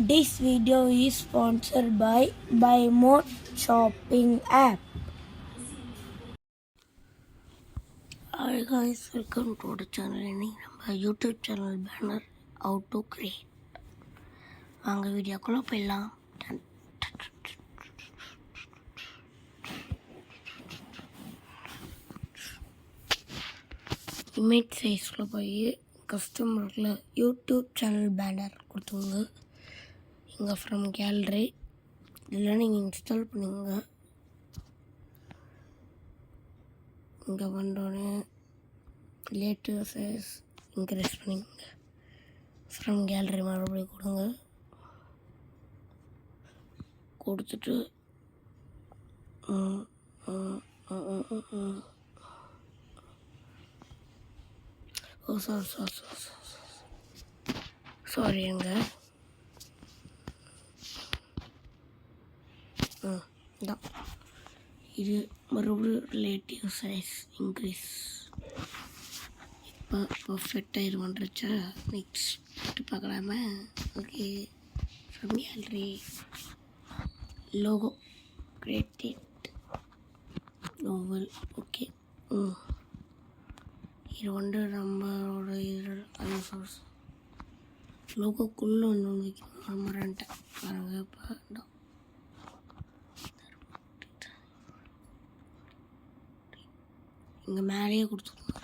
This video is sponsored by Buy More Shopping app. Hi guys, welcome to the channel. இன்னைக்கு நம்ம YouTube channel banner how to create. வாங்க வீடியோக்குள்ள போயிடலாம். Image சைஸில் போய் கஸ்டமரில் YouTube channel banner கொடுத்துங்க. இங்கே ஃப்ரம் கேலரி இதெல்லாம் நீங்கள் இன்ஸ்டால் பண்ணுங்க. இங்கே வந்தோடனே லேட்டஸ்ட் சைஸ் இன்க்ரீஸ் பண்ணிங்க. ஃப்ரம் கேலரி மறுபடியும் கொடுங்க. கொடுத்துட்டு சாரிங்க. இதான் இது மறுபடியும் ரிலேட்டிவ் சைஸ் இன்க்ரீஸ். இப்போ பர்ஃபெக்டாக இது வந்துருச்சா? நெக்ஸ்ட் பார்க்கலாமா? Okay, from gallery logo created novel. Okay, இது வந்து நம்மளோட இது சோர்ஸ் லோகோக்குள்ளே ஒன்று வைக்கணும். மறந்துட்டேன் பாருங்கள். இப்போ இங்கே மேலேயே கொடுத்துருக்கோம்.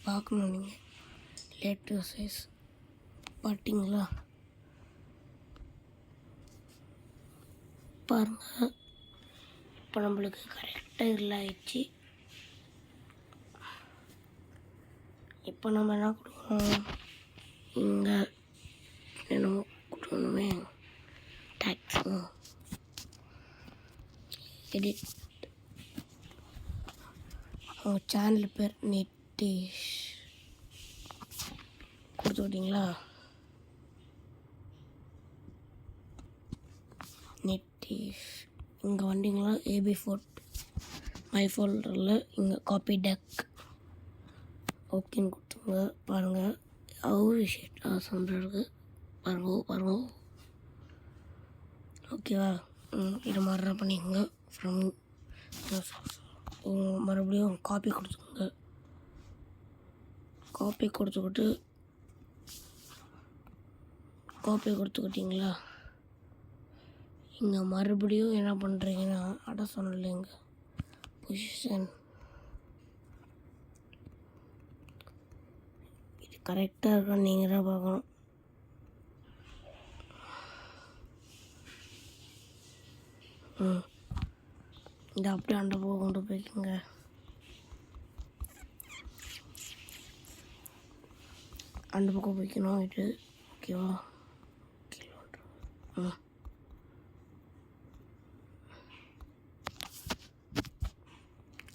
பார்க்கணும் நீங்கள் லேட்டஸ்ட் சைஸ் பார்த்தீங்களா? பாருங்கள், இப்போ நம்மளுக்கு கரெக்டாக இதில் ஆயிடுச்சு. இப்போ நம்ம என்ன கொடுக்கணும்? இங்கே என்னமோ கொடுக்கணுமே டேக்ஸ் எடிட். அவங்க சேனல் பேர் நித்தீஷ் கொடுத்து விட்டீங்களா? நித்தீஷ் இங்கே வந்தீங்களா? ஏபி ஃபோர்ட் மை ஃபோல்டரில் இங்கே காப்பி டெக் ஓகேன்னு கொடுத்துங்க. பாருங்கள், அவ்வளோ ஷீட் சொல்கிறது. பாருங்க. ஓகேவா? இது மாதிரி பண்ணிக்கோங்க. ஃப்ரம் மறுபடியும் காப்பி கொடுத்துக்கோங்க. காப்பி கொடுத்துக்கிட்டிங்களா? இங்கே மறுபடியும் என்ன பண்ணுறீங்கன்னா, அட சொன்னலைங்க பொசிஷன் இது கரெக்டாக இருக்கான்னு நீங்கள் தான் பார்க்கணும். இந்த அப்படியே அந்த பக்கம் கொண்டு போய்க்குங்க. அந்த பக்கம் போய்க்கணும். இது ஓகேவா?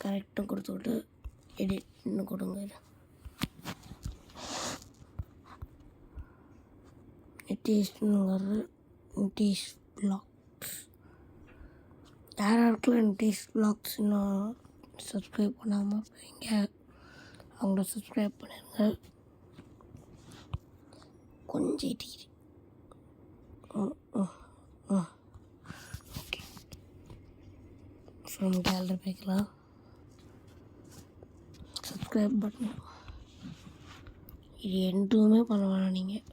கரெக்டாக கொடுத்துக்கிட்டு எடிட் இன்னும் கொடுங்க. இது நித்தீஷ்ங்கிறது நித்தீஷ் வ்ளாக்ஸ். யாராருக்கெல்லாம் நித்தீஷ் வ்ளாக்ஸ் இன்னும் சப்ஸ்கிரைப் பண்ணாமல் போய்ங்க, அவங்கள சப்ஸ்கிரைப் பண்ணிடுங்க. கொஞ்சம் இடிக்குது. ஓகே, ஃப்ரம் கேலரி போய்க்கலாம். சப்ஸ்கிரைப் பட்டன் இது எதுவுமே பண்ண வேணாம். நீங்கள்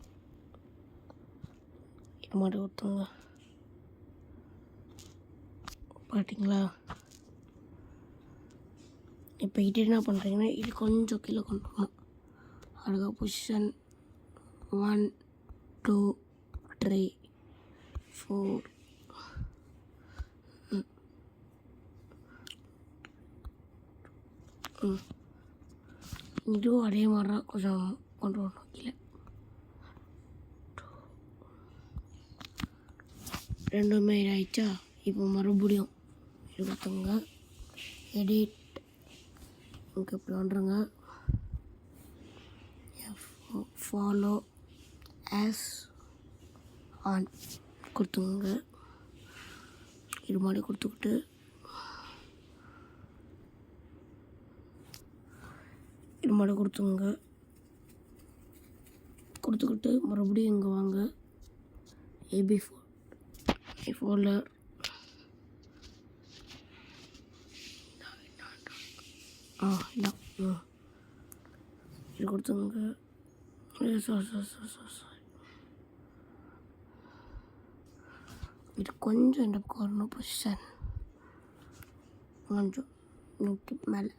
இது மாதிரி ஒருத்தவங்க பார்த்தீங்களா? இப்போ இது என்ன பண்ணுறீங்கன்னா, இது கொஞ்சம் கீழே கொண்டு வரணும். அதுக்கு பொசிஷன் 1 2 3 4 இதுவும் அதே மாதிரி தான் கொஞ்சம் கொண்டு வரணும் கீழே. ரெண்டுமே இதாகிடுச்சா? இப்போ மறுபடியும் இது கொடுத்துங்க. எடிட் இங்கே இப்படி வந்துடுங்க. ஃபாலோ ஆஸ் ஆன் கொடுத்துங்க. இது மாதிரி கொடுத்துக்கிட்டு கொடுத்துக்கிட்டு மறுபடியும் இங்கே வாங்க. AB4 இது கொடுத்துங்க. இது கொஞ்சம் இந்த பக்கம் வரணும். பொசிஷன் கொஞ்சம் மேலே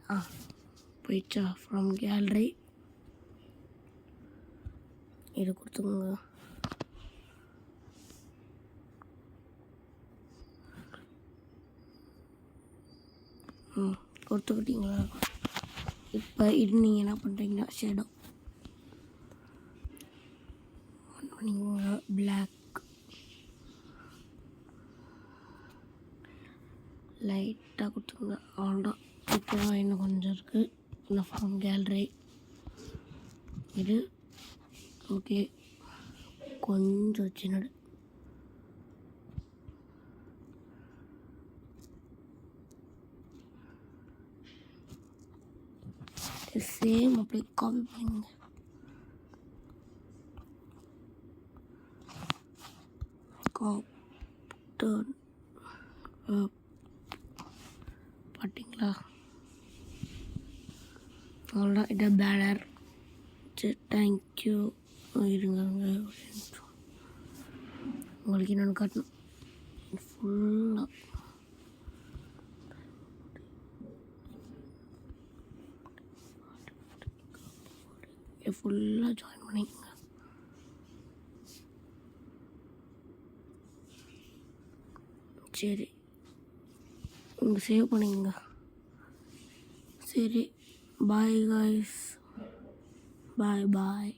போயிடுச்சா? ஃப்ரம் கேலரி இது கொடுத்துங்க. கொடுத்துக்கிட்டிங்களா? இப்போ இது நீங்கள் என்ன பண்ணுறீங்கன்னா ஷேடோ பண்ணிக்கோங்க. பிளாக் லைட்டாக கொடுத்துங்க. அவ்வளோதான். இப்போ இன்னும் கொஞ்சம் இருக்குது. இந்த ஃப்ரம் கேலரி இது ஓகே. கொஞ்சம் சின்னது சேம் அப்படியே காப்பி பண்ணுங்க. பார்த்தீங்களா? அவ்வளோதான். இது பேனர். சரி, தேங்க்யூ. இருங்க உங்களுக்கு என்னென்னு காட்டணும். ஃபுல்லாக ஜாயின் பண்ணிக்கோங்க. சரி, இங்கே சேவ் பண்ணிக்கோங்க. சரி, பாய் காய்ஸ். பாய்.